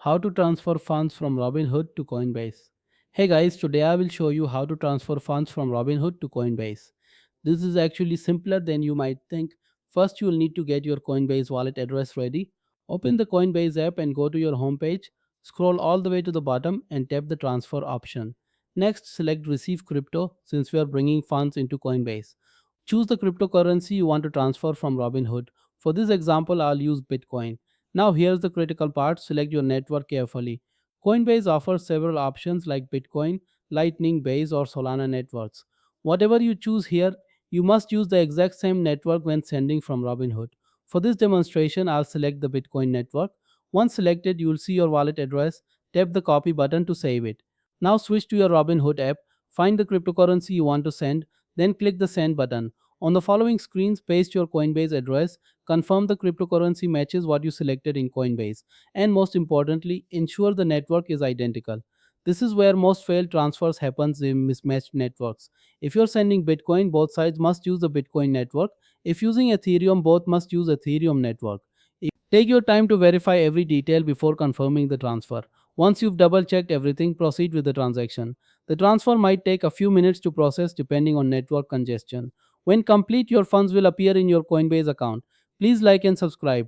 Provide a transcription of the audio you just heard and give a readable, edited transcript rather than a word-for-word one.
How to transfer funds from Robinhood to Coinbase. Hey guys, today I will show you how to transfer funds from Robinhood to Coinbase. This is actually simpler than you might think. First, you will need to get your Coinbase wallet address ready. Open the Coinbase app and go to your homepage. Scroll all the way to the bottom and tap the transfer option. Next, select receive crypto since we are bringing funds into Coinbase. Choose the cryptocurrency you want to transfer from Robinhood. For this example, I'll use Bitcoin. Now, here's the critical part, select your network carefully. Coinbase offers several options like Bitcoin, Lightning, Base, or Solana networks. Whatever you choose here, you must use the exact same network when sending from Robinhood. For this demonstration, I'll select the Bitcoin network. Once selected, you will see your wallet address. Tap the copy button to save it. Now switch to your Robinhood app, find the cryptocurrency you want to send, then click the send button. On the following screens, paste your Coinbase address, confirm the cryptocurrency matches what you selected in Coinbase, and most importantly, ensure the network is identical. This is where most failed transfers happens in mismatched networks. If you're sending Bitcoin, both sides must use the Bitcoin network. If using Ethereum, both must use Ethereum network. Take your time to verify every detail before confirming the transfer. Once you've double checked everything, proceed with the transaction. The transfer might take a few minutes to process depending on network congestion. When complete, your funds will appear in your Coinbase account. Please like and subscribe.